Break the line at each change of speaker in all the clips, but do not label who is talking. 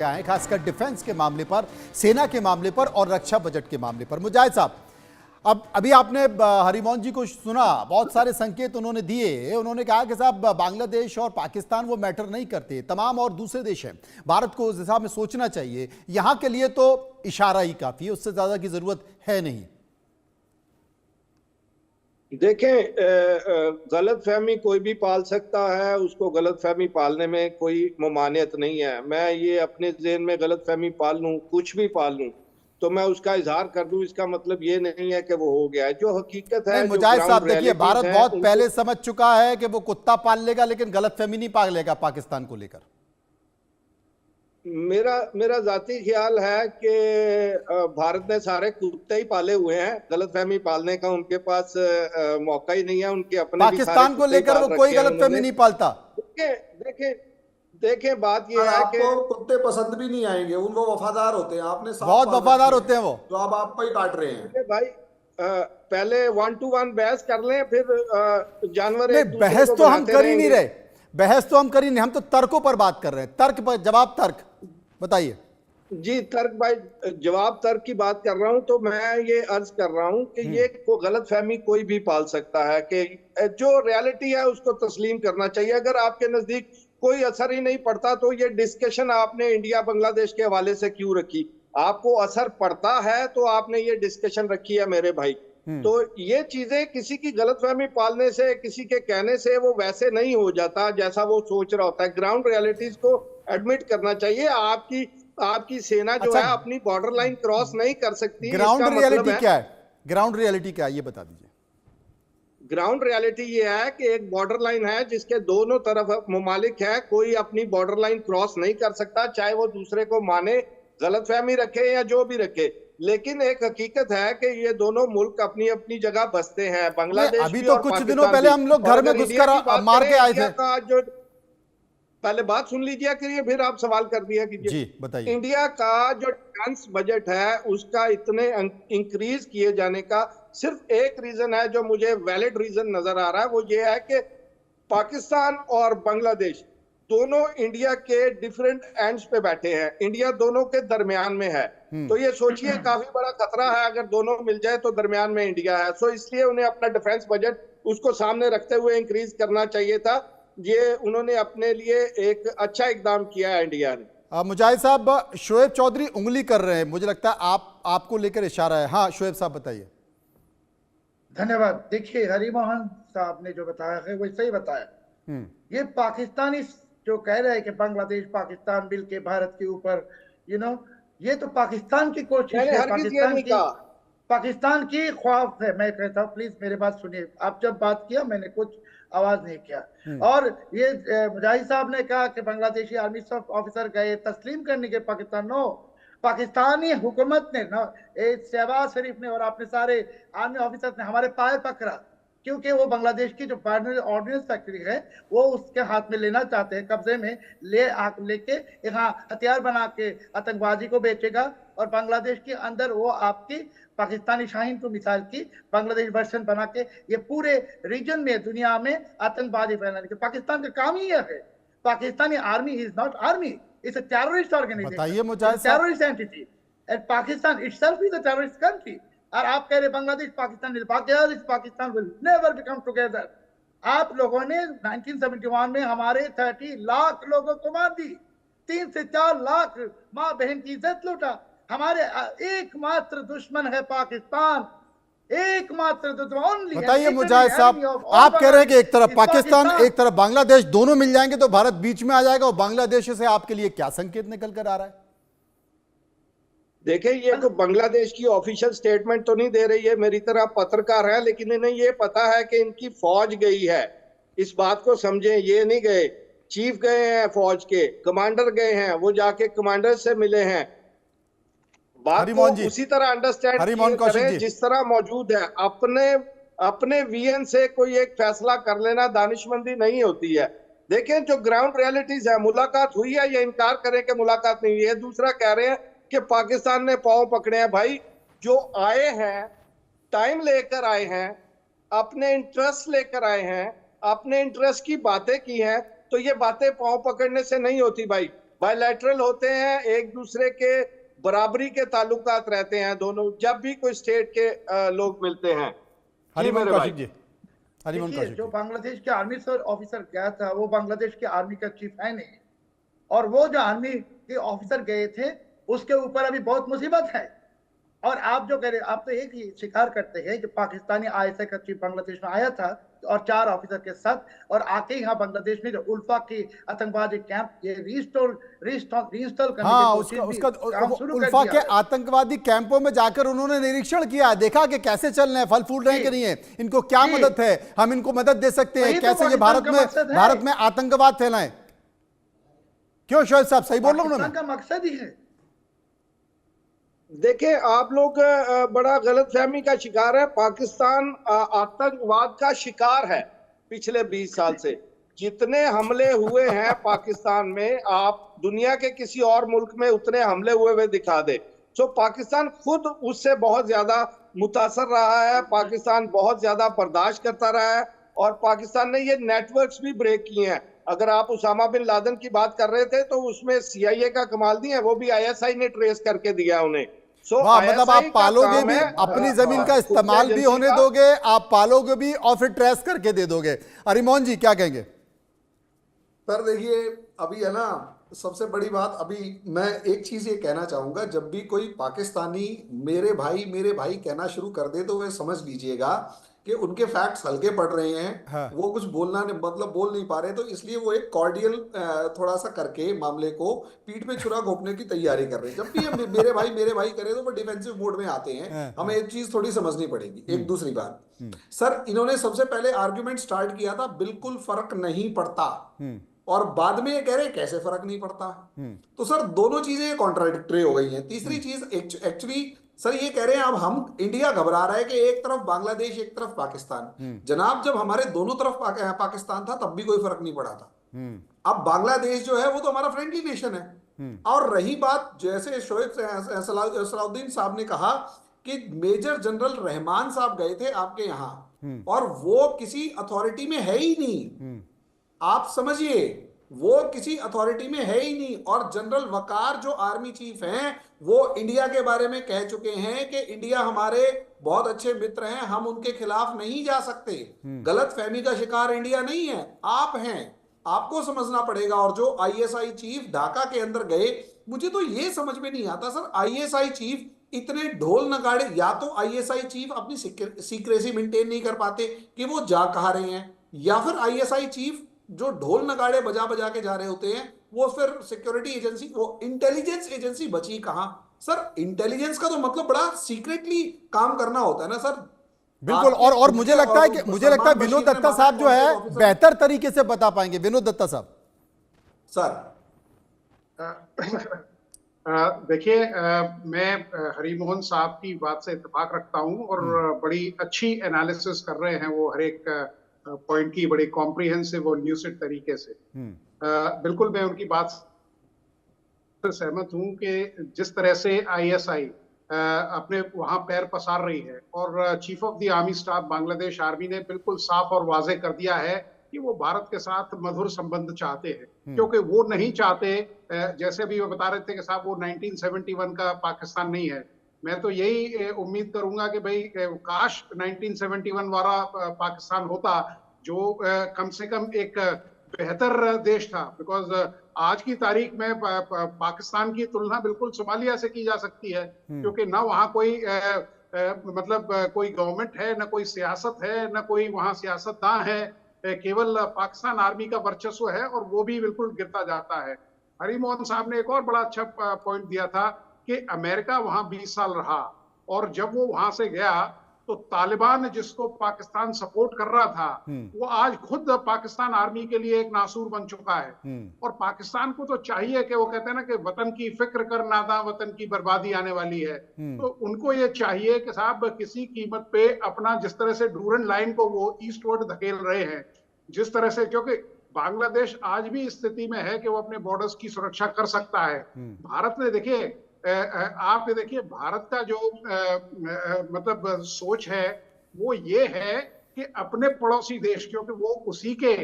आए, खासकर डिफेंस के मामले पर, सेना के मामले पर और रक्षा बजट के मामले पर। मुजाहिद साहब, अब अभी आपने हरिमोहन जी को सुना, बहुत सारे संकेत उन्होंने दिए। उन्होंने कहा कि साहब बांग्लादेश और पाकिस्तान वो मैटर नहीं करते, तमाम और दूसरे देश हैं, भारत को उस हिसाब में सोचना चाहिए, यहां के लिए तो इशारा ही काफी है, उससे ज्यादा की जरूरत है नहीं।
देखें, गलतफहमी कोई भी पाल सकता है, उसको गलतफहमी पालने में कोई ममानियत नहीं है। मैं ये अपने ज़हन में गलतफहमी पाल लूँ, कुछ भी पाल लूँ, तो मैं उसका इजहार कर दूं, इसका मतलब ये नहीं है कि वो हो गया है। जो हकीकत है, जो
मुजाहिद साहब देखिए, भारत बहुत
उनको...
पहले समझ चुका है कि वो कुत्ता पाल लेगा, लेकिन गलतफहमी नहीं पालेगा पाकिस्तान को लेकर।
मेरा जाती ख्याल है कि भारत ने सारे कुत्ते ही पाले हुए हैं, गलतफहमी पालने का उनके पास मौका ही नहीं है। उनके अपने
पाकिस्तान को लेकर वो कोई गलतफहमी नहीं पालता।
देखें बात ये है कि
आपको कुत्ते पसंद भी नहीं आएंगे, उनको वफादार होते हैं, आपने
बहुत वफादार होते हैं वो,
जो अब आपको ही काट रहे हैं।
भाई पहले 1 to 1 बहस कर लें, फिर जानवर
नहीं, बहस तो हम कर ही नहीं रहे, बहस तो हम कर ही नहीं, हम तो तर्कों पर बात कर रहे हैं, तर्क पर जवाब तर्क। बताइए
जी। तर्क भाई, जवाब तर्क की बात कर रहा हूं, तो मैं ये अर्ज कर रहा हूं कि ये गलतफहमी कोई भी पाल सकता है कि जो रियलिटी है उसको तस्लीम करना चाहिए। अगर आपके नजदीक कोई असर ही नहीं पड़ता तो ये डिस्कशन आपने इंडिया बांग्लादेश के हवाले से क्यों रखी? आपको असर पड़ता है तो आपने ये डिस्कशन रखी है मेरे भाई। तो ये चीजें किसी की गलतफहमी पालने से, किसी के कहने से वो वैसे नहीं हो जाता जैसा वो सोच रहा होता है। ग्राउंड रियलिटीज को एडमिट करना चाहिए। आपकी सेना जो है अपनी बॉर्डर लाइन क्रॉस नहीं कर सकती।
ग्राउंड रियलिटी क्या है? ग्राउंड रियलिटी क्या है ये बता दीजिए।
ग्राउंड रियलिटी ये है कि एक बॉर्डर लाइन है जिसके दोनों तरफ ममालिक है, कोई अपनी बॉर्डर लाइन क्रॉस नहीं कर सकता, चाहे वो दूसरे को माने, गलतफहमी रखे या जो भी रखे। लेकिन एक हकीकत है कि ये दोनों मुल्क अपनी अपनी जगह बसते हैं, बांग्लादेश
अभी तो कुछ दिनों पहले हम लोग घर में घुसकर मार के आए थे।
पहले बात सुन लीजिए, करिए फिर आप सवाल कर दिया कीजिए।
जी बताइए।
इंडिया का जो डिफेंस बजट है उसका इतने इंक्रीज किए जाने का सिर्फ एक रीजन है जो मुझे वैलिड रीजन नजर आ रहा है, वो ये है कि पाकिस्तान और बांग्लादेश दोनों इंडिया के डिफरेंट एंड्स पे बैठे हैं, इंडिया दोनों के दरमियान में है। तो ये सोचिए काफी बड़ा खतरा है अगर दोनों मिल जाए तो दरमियान में इंडिया है। सो इसलिए उन्हें अपना डिफेंस बजट उसको सामने रखते हुए इंक्रीज करना चाहिए था। ये उन्होंने अपने लिए एक अच्छा इकदाम किया है इंडिया ने।
मुजाहिद साहब, शोएब चौधरी उंगली कर रहे हैं, मुझे लगता है आपको लेकर इशारा है। हाँ शोएब साहब बताइए।
धन्यवाद। देखिए, हरिमोहन साहब ने जो बताया है वो सही बताया। ये पाकिस्तानी जो कह रहे हैं कि बांग्लादेश पाकिस्तान मिल के भारत के ऊपर ये तो पाकिस्तान की कोशिश है, पाकिस्तान की ख्वाब है। मैं कहता हूँ प्लीज मेरे बात सुनिए। आप जब बात किया मैंने कुछ आवाज नहीं किया। और ये मुजाहिद साहब ने कहा कि बांग्लादेशी आर्मी ऑफिसर गए तस्लीम करने के पाकिस्तान। नो, पाकिस्तानी हुकूमत ने शहबाज शरीफ ने और अपने सारे आर्मी ऑफिसर्स ने हमारे पाए पकड़ा, क्योंकि वो बांग्लादेश की जो ऑर्डिनेंस फैक्ट्री है वो उसके हाथ में लेना चाहते हैं, कब्जे में लेके यहाँ हथियार बना के आतंकवादी को बेचेगा। और बांग्लादेश के अंदर वो आपकी पाकिस्तानी शाहीन को मिसाल की बांग्लादेश वर्जन बना के ये पूरे रीजन में, दुनिया में आतंकवादी फैलाने के पाकिस्तान का काम ही है। Pakistani army is not army, it's a terrorist organisation, terrorist entity, and Pakistan itself is a terrorist country. और आप कह रहे Bangladesh Pakistan will never become together. आप लोगों ने 1971 में हमारे 30 लाख लोगों को मार दी, 3 से 4 लाख माँ बहन की इज्जत लूटा। हमारे एकमात्र दुश्मन है पाकिस्तान, एकमात्र दुश्मन।
बताइए मुजाहिद साहब, आप कह रहे हैं कि एक तरफ पाकिस्तान एक तरफ बांग्लादेश, दोनों मिल जाएंगे तो भारत बीच में आ जाएगा, और बांग्लादेश से आपके लिए क्या संकेत निकल कर आ रहा है?
देखिए, ये तो बांग्लादेश की ऑफिशियल स्टेटमेंट तो नहीं दे रही है, मेरी तरह पत्रकार है, लेकिन इन्हें ये पता है कि इनकी फौज गई है। इस बात को समझें, ये नहीं गए, चीफ गए हैं, फौज के कमांडर गए हैं, वो जाके कमांडर से मिले हैं। बात को उसी तरह अंडरस्टैंड करें जिस तरह मौजूद है। अपने वीएन से कोई एक फैसला कर लेना दानिशमंदी नहीं होती है। देखें, जो ग्राउंड रियलिटीज है, मुलाकात हुई है, ये इनकार करें कि मुलाकात नहीं हुई है। दूसरा कह रहे हैं कि पाकिस्तान ने पांव पकड़े हैं। भाई, जो आए हैं टाइम लेकर आए हैं, अपने इंटरेस्ट लेकर आए हैं, अपने इंटरेस्ट की बातें की हैं, तो ये बातें पांव पकड़ने से नहीं होती भाई। बायलैटरल होते हैं, एक दूसरे के बराबरी के ताल्लुकात रहते हैं दोनों, जब भी कोई स्टेट के लोग मिलते हैं। जी
हरिमोहन
मेरे भाई।
कौशिक जी, हरिमोहन
देखिए,
कौशिक
जो
जी।
बांग्लादेश के आर्मी ऑफिसर गया था वो बांग्लादेश के आर्मी का चीफ है नहीं, और वो जो आर्मी के ऑफिसर गए थे उसके ऊपर अभी बहुत मुसीबत है। और आप जो कह रहे, आप तो एक ही स्वीकार करते हैं कि पाकिस्तानी आईएसआई का चीफ बांग्लादेश में आया था और 4 ऑफिसर के साथ, और आके यहाँ बांग्लादेश में जो उल्फा की आतंकवादी कैंप ये रीइंस्टॉल करने
हाँ,
की
उसका
कोशिश भी
उसका
काम शुरू कर
उल्फा
दिया
के
है।
आतंकवादी कैंपों में जाकर उन्होंने निरीक्षण किया, देखा कि कैसे चल रहे हैं, फल फूल रहे हैं कि नहीं है, इनको क्या
जी।
मदद है, हम इनको मदद दे सकते
वही
हैं,
तो
कैसे ये
पाकिस्तान का मकसद है।
भारत में आतंकवाद फैलाएं। क्यों शोएब साहब, सही बोल रहा हूं ना
पाकिस्तान
मैं?
का मकसद ही है।
देखिए, आप लोग बड़ा गलतफहमी का शिकार है। पाकिस्तान आतंकवाद का शिकार है पिछले 20 साल से। जितने हमले हुए हैं पाकिस्तान में, आप दुनिया के किसी और मुल्क में उतने हमले हुए दिखा दे। सो पाकिस्तान खुद उससे बहुत ज्यादा मुतासर रहा है, पाकिस्तान बहुत ज्यादा बर्दाश्त करता रहा है, और पाकिस्तान ने ये नेटवर्क्स भी ब्रेक किए हैं। अगर आप उसामा बिन लादेन की बात कर रहे थे तो उसमें सीआईए का कमाल नहीं है, वो भी आईएसआई ने ट्रेस करके दिया उन्हें।
वाह, मतलब आप
ISI का
पालोगे
काम
भी,
है,
अपनी जमीन का
खुफिया
इस्तेमाल भी
एजेंसी
होने
का।
दोगे, आप पालोगे भी और फिर ट्रेस करके दे दोगे। हरिमोहन जी क्या कहेंगे?
सर देखिए, अभी है ना, सबसे बड़ी बात, अभी मैं एक चीज ये कहना चाहूंगा, जब भी कोई पाकिस्तानी मेरे भाई कहना शुरू कर दे तो वे समझ लीजिएगा कि उनके फैक्ट्स हल्के पड़ रहे हैं।
हाँ।
वो कुछ बोलना नहीं, मतलब बोल नहीं पा रहे, तो इसलिए वो एक कॉर्डियल थोड़ा सा करके मामले को पीठ पे छुरा घोंपने की तैयारी कर रहे हैं। जब भी हम मेरे भाई करे तो वो डिफेंसिव मोड में आते हैं।
हाँ,
हमें एक चीज थोड़ी समझनी पड़ेगी। एक दूसरी बात, सर इन्होंने सबसे पहले आर्ग्यूमेंट स्टार्ट किया था बिल्कुल फर्क नहीं पड़ता, और बाद में ये कह रहे हैं कैसे फर्क नहीं पड़ता। तो सर दोनों चीजें कॉन्ट्राडिक्टरी हो गई हैं। तीसरी चीज, एक्चुअली सर ये कह रहे हैं अब हम, इंडिया घबरा रहा है कि एक तरफ बांग्लादेश एक तरफ पाकिस्तान। जनाब, जब हमारे दोनों तरफ पाकिस्तान था तब भी कोई फर्क नहीं पड़ा था। अब बांग्लादेश जो है वो तो हमारा फ्रेंडली नेशन है। और रही बात, जैसे शोएब सलाउद्दीन साहब ने कहा कि मेजर जनरल रहमान साहब गए थे आपके यहाँ, और वो किसी अथॉरिटी में है ही नहीं। आप समझिए, वो किसी अथॉरिटी में है ही नहीं। और जनरल वकार जो आर्मी चीफ हैं वो इंडिया के बारे में कह चुके हैं कि इंडिया हमारे बहुत अच्छे मित्र हैं, हम उनके खिलाफ नहीं जा सकते। गलत फहमी का शिकार इंडिया नहीं है, आप हैं, आपको समझना पड़ेगा। और जो आईएसआई चीफ ढाका के अंदर गए, मुझे तो ये समझ में नहीं आता सर, आईएसआई चीफ इतने ढोल नगाड़े, या तो आईएसआई चीफ अपनी सीक्रेसी मेंटेन नहीं कर पाते कि वो जा कहां रहे हैं, या फिर आईएसआई चीफ जो ढोल नगाड़े बजा बजा के जा रहे होते हैं वो फिर सिक्योरिटी एजेंसी, वो इंटेलिजेंस एजेंसी बची कहां। सर इंटेलिजेंस का तो मतलब बड़ा सीक्रेटली काम करना होता है ना सर।
बिल्कुल। और मुझे लगता है कि विनोद दत्ता साहब जो है बेहतर तरीके से बता पाएंगे। विनोद दत्ता साहब।
सर
देखिए, मैं हरिमोहन साहब की बात से इत्तेफाक रखता हूं, और बड़ी अच्छी एनालिसिस कर रहे हैं वो, हर एक पॉइंट की बड़ी कॉम्प्रिहेंसिव और ल्यूसिड तरीके से। बिल्कुल मैं उनकी बात से सहमत हूं कि जिस तरह से आईएसआई अपने वहां पैर पसार रही है, और chief of the army staff Bangladesh army ने बिल्कुल साफ और वाजे कर दिया है कि वो भारत के साथ मधुर संबंध चाहते हैं, क्योंकि वो नहीं चाहते, जैसे भी वो बता रहे थे कि साहब वो 1971 का पाकिस्तान नहीं है। मैं तो यही उम्मीद करूंगा कि भाई काश 1971 वाला पाकिस्तान होता, जो कम से कम एक बेहतर देश था। बिकॉज आज की तारीख में पाकिस्तान की तुलना बिल्कुल सोमालिया से की जा सकती है, क्योंकि ना वहाँ कोई मतलब कोई गवर्नमेंट है, ना कोई सियासत है, ना कोई वहाँ सियासतदान है, केवल पाकिस्तान आर्मी का वर्चस्व है, और वो भी बिल्कुल गिरता जाता है। हरिमोहन साहब ने एक और बड़ा अच्छा पॉइंट दिया था कि अमेरिका वहां 20 साल रहा, और जब वो वहां से गया तो तालिबान जिसको पाकिस्तान सपोर्ट कर रहा था, वो आज खुद पाकिस्तान आर्मी के लिए एक नासूर बन चुका है। और पाकिस्तान को तो चाहिए कि वो कहते हैं ना कि वतन की फिक्र कर नादा, वतन की बर्बादी आने वाली है। तो उनको ये चाहिए कि साहब किसी कीमत पे अपना, जिस तरह से डूरन लाइन को वो ईस्टवर्ड धकेल रहे हैं, जिस तरह से, क्योंकि बांग्लादेश आज भी स्थिति में है कि वो अपने बॉर्डर्स की सुरक्षा कर सकता है। भारत ने देखिए, आप ये देखिए, भारत का जो मतलब सोच है वो ये है कि अपने पड़ोसी देश, क्योंकि वो उसी के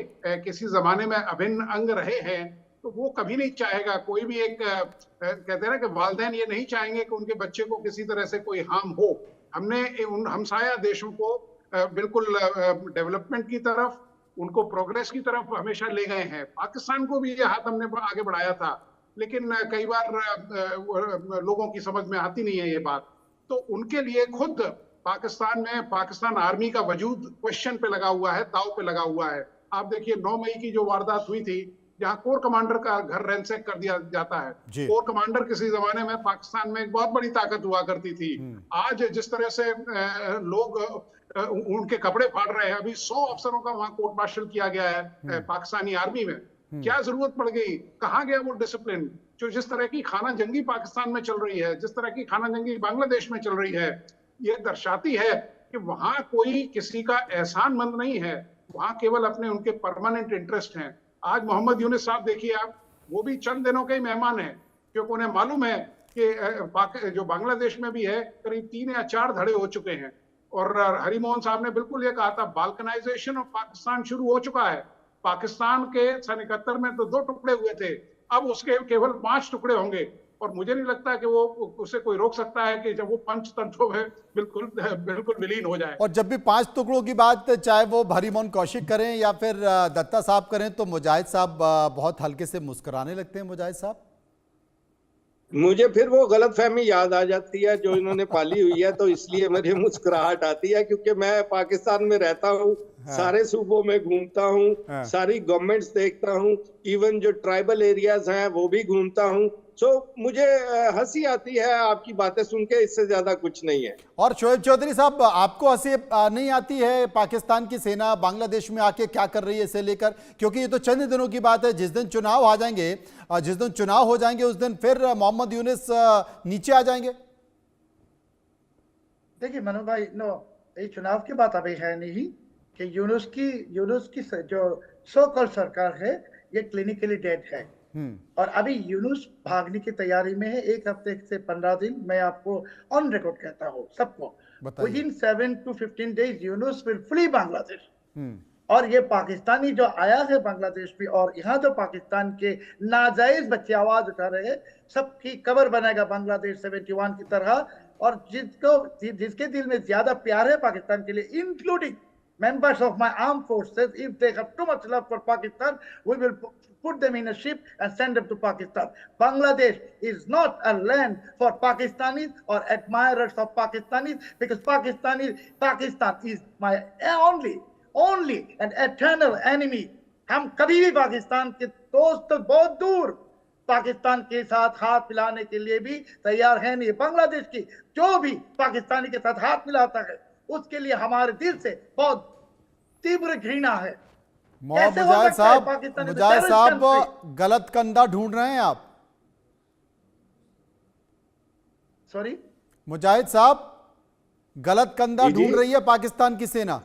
किसी जमाने में अभिन्न अंग रहे हैं, तो वो कभी नहीं चाहेगा, कोई भी एक कहते हैं ना कि वालिदैन ये नहीं चाहेंगे कि उनके बच्चे को किसी तरह से कोई हार्म हो। हमने उन हमसाया देशों को बिल्कुल डेवलपमेंट की तरफ, उनको प्रोग्रेस की तरफ हमेशा ले गए हैं। पाकिस्तान को भी ये हाथ हमने आगे बढ़ाया था, लेकिन कई बार लोगों की समझ में आती नहीं है ये बात। तो उनके लिए खुद पाकिस्तान में पाकिस्तान आर्मी का वजूद क्वेश्चन पे लगा हुआ है, दाव पे लगा हुआ है। आप देखिए 9 मई की जो वारदात हुई थी, जहां कोर कमांडर का घर रैंसैक कर दिया जाता है। कोर कमांडर किसी जमाने में पाकिस्तान में एक बहुत बड़ी ताकत हुआ करती थी। आज जिस तरह से लोग उनके कपड़े फाड़ रहे हैं, अभी 100 अफसरों का वहां कोर्ट मार्शल किया गया है पाकिस्तानी आर्मी में। क्या जरूरत पड़ गई? कहाँ गया वो डिसिप्लिन? जो जिस तरह की खाना जंगी पाकिस्तान में चल रही है, जिस तरह की खाना जंगी बांग्लादेश में चल रही है, ये दर्शाती है कि वहां कोई किसी का एहसानमंद नहीं है, वहां केवल अपने उनके परमानेंट इंटरेस्ट हैं। आज मोहम्मद यूनुस साहब देखिए आप, वो भी चंद दिनों के ही मेहमान हैं, क्योंकि उन्हें मालूम है कि जो बांग्लादेश में भी है करीब 3 या 4 धड़े हो चुके हैं। और हरि मोहन साहब ने बिल्कुल ये कहा था, बाल्कनाइजेशन ऑफ पाकिस्तान शुरू हो चुका है। पाकिस्तान के सन 71 में तो 2 टुकड़े हुए थे, अब उसके केवल 5 टुकड़े होंगे। और मुझे नहीं लगता कि वो उसे कोई रोक सकता है कि जब वो पंचतंत्रों में बिल्कुल बिल्कुल विलीन हो जाए।
और जब भी 5 टुकड़ों की बात, चाहे वो हरिमोहन कौशिक करें या फिर दत्ता साहब करें, तो मुजाहिद साहब बहुत हल्के से मुस्कुराने लगते हैं। मुजाहिद साहब,
मुझे फिर वो गलतफहमी याद आ जाती है जो इन्होंने पाली हुई है, तो इसलिए मेरी मुस्कुराहट आती है, क्योंकि मैं पाकिस्तान में रहता हूँ, सारे सूबों में घूमता हूँ, सारी गवर्नमेंट्स देखता हूँ, इवन जो ट्राइबल एरियाज हैं वो भी घूमता हूँ। सो मुझे हंसी आती है आपकी बातें सुन के, इससे ज्यादा कुछ नहीं है।
और शोएब चौधरी साहब, आपको हंसी नहीं आती है पाकिस्तान की सेना बांग्लादेश में आके क्या कर रही है इसे लेकर? क्योंकि ये तो चंद दिनों की बात है, जिस दिन चुनाव आ जाएंगे, जिस दिन चुनाव हो जाएंगे उस दिन फिर मोहम्मद यूनुस नीचे आ जाएंगे।
देखिए मनु भाई, नो, ये चुनाव की बात अभी है नहीं कि यूनुस की जो सो कॉल्ड सरकार है ये क्लिनिकली डेड है। और अभी यूनुस भागने की तैयारी में है। 1 हफ्ते से 15 दिन, मैं आपको ऑन रिकॉर्ड कहता हूँ सबको, within 7 to 15 days Yunus will flee Bangladesh. और ये पाकिस्तानी जो आया है बांग्लादेश में, और यहाँ जो पाकिस्तान के नाजायज बच्चे आवाज उठा रहे हैं, सबकी कबर बनाएगा बांग्लादेश 71 की तरह। और जिसके दिल में ज्यादा प्यार है पाकिस्तान के लिए, including members of my armed forces, if they have too much love for Pakistan, we will put them in a ship and send them to Pakistan. Bangladesh is not a land for Pakistanis or admirers of Pakistanis, because Pakistan is my only and eternal enemy. हम कभी भी पाकिस्तान के दोस्त तो बहुत दूर, पाकिस्तान के साथ हाथ मिलाने के लिए भी तैयार है नहीं। बांग्लादेश की जो भी पाकिस्तानी के साथ हाथ मिलाता है उसके लिए हमारे दिल से बहुत तीव्र घृणा है।
मुजाहिद साहब, गलत कंधा ढूंढ रहे हैं आप।
सॉरी
मुजाहिद साहब, गलत कंधा ढूंढ रही है पाकिस्तान की सेना।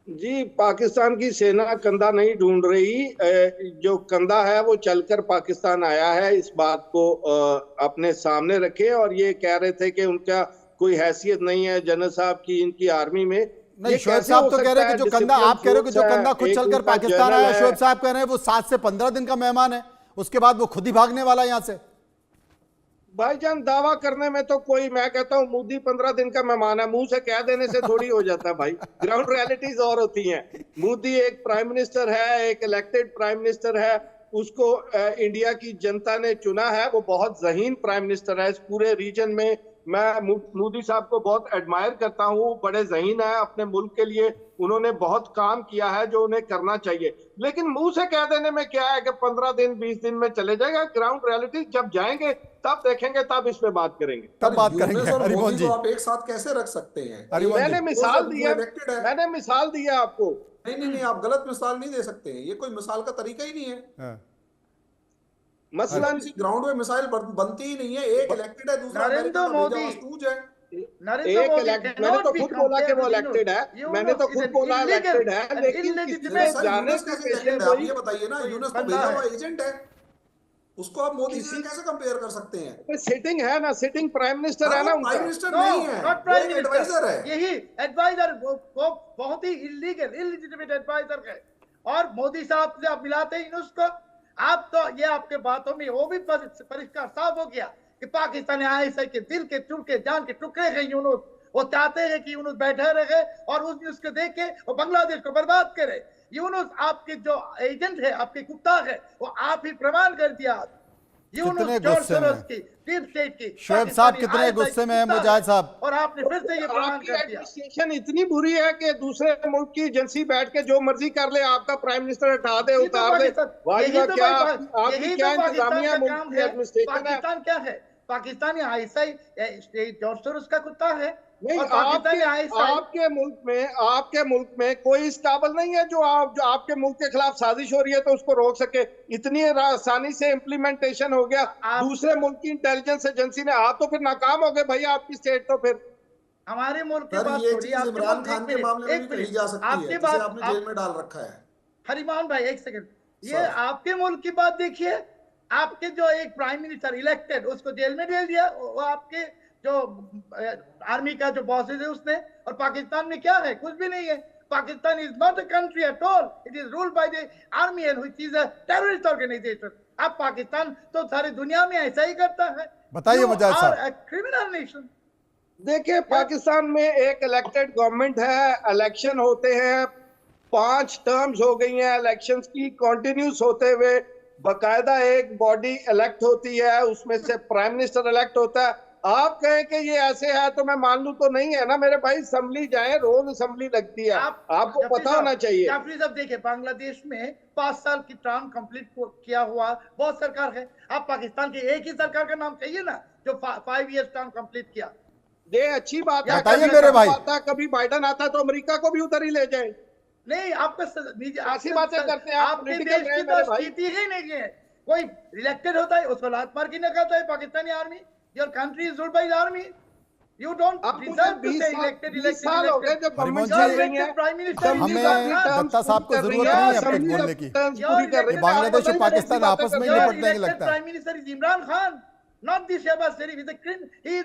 जी, पाकिस्तान की सेना कंधा नहीं ढूंढ रही, जो कंधा है वो चलकर पाकिस्तान आया है। इस बात को अपने सामने रखें। और ये कह रहे थे कि उनका कोई हैसियत नहीं है जनरल साहब की इनकी आर्मी में।
नहीं, शोएब साहब तो कह रहे हैं कि जो कंधा, आप कह रहे हो कि जो कंधा खुद चलकर पाकिस्तान आया, शोएब साहब कह रहे हैं वो 7 से 15 दिन का मेहमान है, उसके बाद वो खुद ही भागने वाला है यहां से।
भाईजान, दावा करने में तो कोई, मैं कहता हूँ मोदी 15 दिन का मेहमान है, मुंह से कह देने से थोड़ी हो जाता है भाई। ग्राउंड रियलिटीज और होती हैं। मोदी एक प्राइम मिनिस्टर है, एक इलेक्टेड प्राइम मिनिस्टर है, उसको इंडिया की जनता ने चुना है। वो बहुत ज़हीन प्राइम मिनिस्टर है। इस पूरे रीजन में मैं मोदी साहब को बहुत एडमायर करता हूँ, बड़े ज़हीन है अपने मुल्क के लिए, उन्होंने बहुत काम किया है जो उन्हें करना चाहिए। लेकिन मुंह से कह देने में क्या है कि 15 दिन 20 दिन में चले जाएगा। ग्राउंड रियलिटी जब जाएंगे तब देखेंगे, तब इस पे बात करेंगे,
तब बात करेंगे। हरिमोहन जी,
आप एक साथ कैसे रख सकते हैं?
मैंने मिसाल दी है आपको।
नहीं, आप गलत मिसाल नहीं दे सकते हैं, ये कोई मिसाल का तरीका ही नहीं है।
मसलन
ग्राउंड में मिसाइल बनती ही नहीं है। एक इलेक्टेड है, दूसरा
नरेंद्र मोदी
है।
मैंने तो खुद बोला कि वो इलेक्टेड है, मैंने तो खुद बोला इलेक्टेड है, लेकिन
ये बताइए ना, यूनुस तो भेजा हुआ एजेंट है, उसको आप मोदी से कैसे कंपेयर कर सकते हैं?
सिटिंग है ना, सिटिंग प्राइम मिनिस्टर है ना,
प्राइम मिनिस्टर नहीं है, नॉट प्राइम मिनिस्टर, एडवाइजर है।
यही एडवाइजर वो बहुत ही इलीगल इलिजिटिमेट एडवाइजर है। और मोदी साहब से आप मिलाते हैं यूनुस को। आप तो ये आपके बातों में वो भी परिष्कार साफ हो गया कि पाकिस्तानी आईएसआई के दिल के टुकड़े, जान के टुकड़े हैं यूनुस। वो चाहते हैं कि यूनुस बैठे रहे और उस न्यूज को देख के वो बांग्लादेश को बर्बाद करे। यूनुस आपके जो एजेंट है, आपके कुत्ता है, वो आप ही प्रमाण कर दिया।
कितने गुस्से में शोएब साहब, कितने गुस्से में है मुजाहिद साहब।
और आपने फिर से ये प्रमाण
आपकी
कर दिया।
एडमिनिस्ट्रेशन इतनी बुरी है कि दूसरे मुल्क की एजेंसी बैठ के जो मर्जी कर ले, आपका प्राइम मिनिस्टर हटा दे, उतार दे। क्या आपकी क्या इंतजामिया मुल्क की एडमिनिस्ट्रेशन है?
पाकिस्तान क्या है? पाकिस्तानी आईएसआई जॉर्ज सोरोस का कुत्ता है।
नहीं,
और पाकिस्तानी
आपके मुल्क में कोई इस काबिल नहीं है जो आपके मुल्क के खिलाफ साजिश हो रही है तो उसको रोक सके। इतनी आसानी से इम्प्लीमेंटेशन हो गया दूसरे मुल्क की इंटेलिजेंस एजेंसी ने। आप तो फिर नाकाम हो गए भाई, आपकी स्टेट तो फिर।
हमारे मुल्क की
सर
बात
ये
छोड़िए,
चीज इमरान खान के मामले में भी कही जा सकती है, जिसे आपने जेल में डाल रखा है।
हरिमान भाई एक सेकंड, ये आपके मुल्क की बात देखिए। आपके जो एक प्राइम मिनिस्टर इलेक्टेड, उसको जेल में डाल दिया, वो आपके जो आर्मी का जो बॉस है उसने। और पाकिस्तान में क्या है? कुछ भी नहीं है। Pakistan is not a country at all, it is ruled by the army and which is a terrorist organisation. अब पाकिस्तान तो सारी दुनिया में ऐसा ही करता है।
बताइए मुजाहिद साहब।
Criminal nation.
देखिए, पाकिस्तान में एक इलेक्टेड गवर्नमेंट है, इलेक्शन होते हैं, 5 टर्म्स हो गई हैं इलेक्शंस की कंटिन्यूस होते हुए। बकायदा एक बॉडी इलेक्ट होती है, उसमें से प्राइम मिनिस्टर इलेक्ट होता है। आप कहें कि ये ऐसे है तो मैं मान लूं, तो नहीं है ना मेरे भाई। असेंबली जाए, रोज असेंबली लगती है, आपको पता होना चाहिए।
जाफरी साहब देखिए, बांग्लादेश में 5 साल की टर्म कंप्लीट किया हुआ बहुत सरकार है। आप पाकिस्तान की एक ही सरकार का नाम चाहिए ना जो 5 ईयर्स टर्म कंप्लीट किया।
ये अच्छी बात है।
बताइए मेरे भाई।
कभी बाइडन आता तो अमेरिका को भी उधर ही ले जाए।
नहीं, आपका
ऐसी बातें करते हैं आप।
आपके देश की तो स्थिति ही नहीं है। कोई इलेक्टेड होता है उसको लात मार के निकालता है Pakistani army. Your country is ruled by the army. You don't deserve to say elected
साल हो गए जब गवर्नमेंट चल रही है।
Prime minister.
हमें दत्ता साहब को जरूरत नहीं है अपने बोलने की। ये बांग्लादेश और पाकिस्तान आपस में ही निपटने की लगता है।
Prime minister is Imran Khan, not this Shahbaz Sharif. He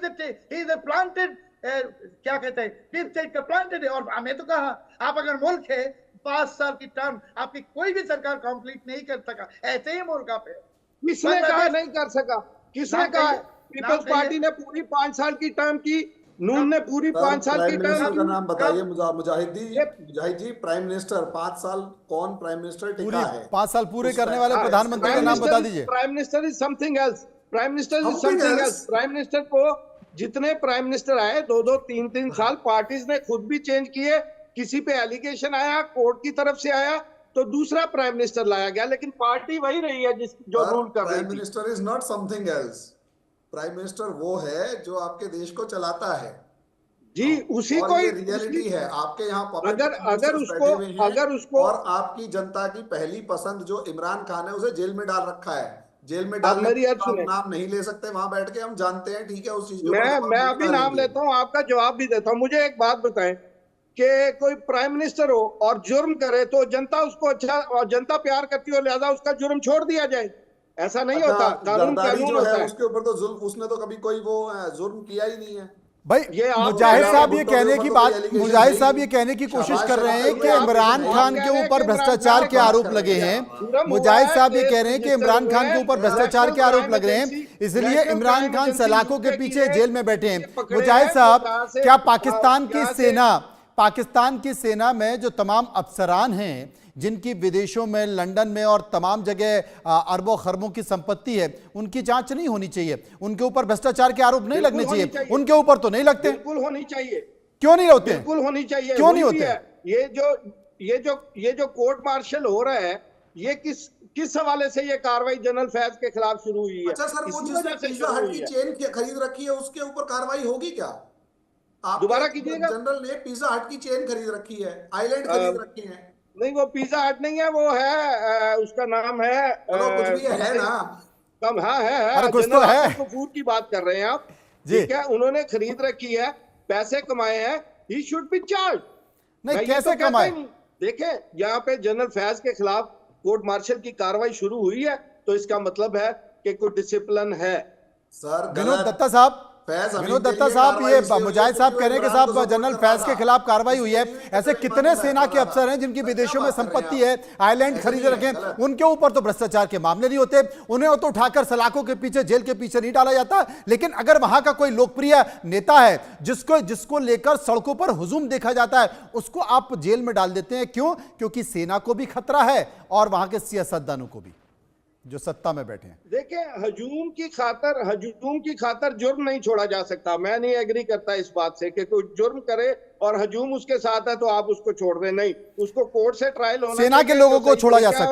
is a planted, क्या कहते हैं, डीप स्टेट का प्लांटेड है। और हमें तो कहा, आप अगर मुल्क है 5 साल की टर्म आपकी कोई भी सरकार कंप्लीट नहीं कर सका, ऐसे ही मुल्क आप है।
किसने कहा नहीं कर सका? किसने कहा? पीपल्स पार्टी ने पूरी 5 साल की टर्म की, नून ने पूरी 5 साल की टर्म।
का नाम बताइए मुजाहिद जी। प्राइम मिनिस्टर 5 साल कौन प्राइम मिनिस्टर टिका है?
5 साल पूरे करने वाले प्रधानमंत्री का नाम बता दीजिए।
Prime minister is something else. Prime minister is something else. Prime minister को जितने प्राइम मिनिस्टर आए 2-2, 3-3 साल, पार्टीज ने खुद भी चेंज किए। किसी पे एलिगेशन आया, कोर्ट की तरफ से आया तो दूसरा प्राइम मिनिस्टर लाया गया, लेकिन पार्टी वही रही है जो रूल कर रही थी।
Prime minister is not something else. Prime minister वो है जो आपके देश को चलाता है
जी, उसी को
रियलिटी है। आपके यहाँ
अगर उसको
और आपकी जनता की पहली पसंद जो इमरान खान है उसे जेल में डाल रखा है। जेल में डालने का नाम नहीं ले सकते वहां बैठ के, हम जानते हैं, ठीक है। उस चीज
मैं अभी नाम लेता हूँ, आपका जवाब भी देता हूँ। मुझे एक बात बताएं कि कोई प्राइम मिनिस्टर हो और जुर्म करे तो जनता उसको अच्छा, और जनता प्यार करती हो, लिहाजा उसका जुर्म छोड़ दिया जाए। ऐसा नहीं होता। कानून
जो है उसके ऊपर तो जुल्म, उसने तो कभी कोई वो जुर्म किया ही नहीं है
भाई। मुजाहिद साहब ये कहने की बात, मुजाहिद साहब ये कहने की कोशिश कर रहे हैं कि इमरान खान के ऊपर भ्रष्टाचार के आरोप लगे हैं। मुजाहिद साहब ये कह रहे हैं कि इमरान खान के ऊपर भ्रष्टाचार के आरोप लग रहे हैं, इसलिए इमरान खान सलाखों के पीछे जेल में बैठे हैं। मुजाहिद साहब, क्या पाकिस्तान की सेना में जो तमाम अफसरान हैं जिनकी विदेशों में, लंदन में और तमाम जगह अरबों खरबों की संपत्ति है, उनकी जांच नहीं होनी चाहिए? उनके ऊपर भ्रष्टाचार के आरोप नहीं लगने चाहिए? उनके ऊपर तो नहीं लगते।
बिल्कुल होनी चाहिए।
क्यों नहीं होते?
बिल्कुल होनी चाहिए।
क्यों नहीं होते?
ये जो कोर्ट मार्शल हो रहा है, ये किस हवाले से ये कार्रवाई जनरल फैज के खिलाफ शुरू हुई है?
अच्छा सर, वो जिसने पिज्जा हट की चेन खरीद रखी है उसके ऊपर कार्रवाई होगी क्या? आप
दोबारा कीजिएगा।
जनरल ने पिज्जा हट की चेन खरीद रखी है, आइलैंड खरीद रखी है।
नहीं, वो पिज्जा हट नहीं है, वो है उसका नाम है
कुछ भी है ना।
कम है
अरे कुछ तो है।
कपूर की बात कर रहे हैं आप, ठीक है। उन्होंने खरीद रखी है, पैसे कमाए हैं, ही शुड बी चार्ज।
नहीं, कैसे कमाए?
देखे, यहाँ पे जनरल फैज के खिलाफ कोर्ट मार्शल की कार्रवाई शुरू हुई है, तो इसका मतलब है कि कोई डिसिप्लिन है।
सर
विनोद दत्ता साहब,
फैज
विनोद दत्ता साहब, ये मुजाहिद साहब कह रहे हैं कि साहब जनरल फैज के खिलाफ कार्रवाई हुई है। ऐसे कितने सेना के अफसर हैं जिनकी विदेशों में संपत्ति है, आइलैंड खरीदे रखे, उनके ऊपर तो भ्रष्टाचार के मामले नहीं होते, उन्हें तो उठाकर सलाखों के पीछे, जेल के पीछे नहीं डाला जाता। लेकिन अगर वहां का कोई लोकप्रिय नेता है जिसको लेकर सड़कों पर हुजूम देखा जाता है, उसको आप जेल में डाल देते हैं। क्यों? क्योंकि सेना को भी खतरा है और वहां के सियासतदानों को भी, जो सत्ता में बैठे हैं।
देखिए, हजूम की खातर जुर्म नहीं छोड़ा जा सकता। मैं नहीं एग्री करता इस बात से कि कोई जुर्म करे और हजूम उसके साथ है तो आप उसको छोड़ दें। नहीं, उसको कोर्ट से ट्रायल होना
सेना के
चाहिए,
लोगों
जो
को
सही
छोड़ा जा
तरीका है।
सकता है।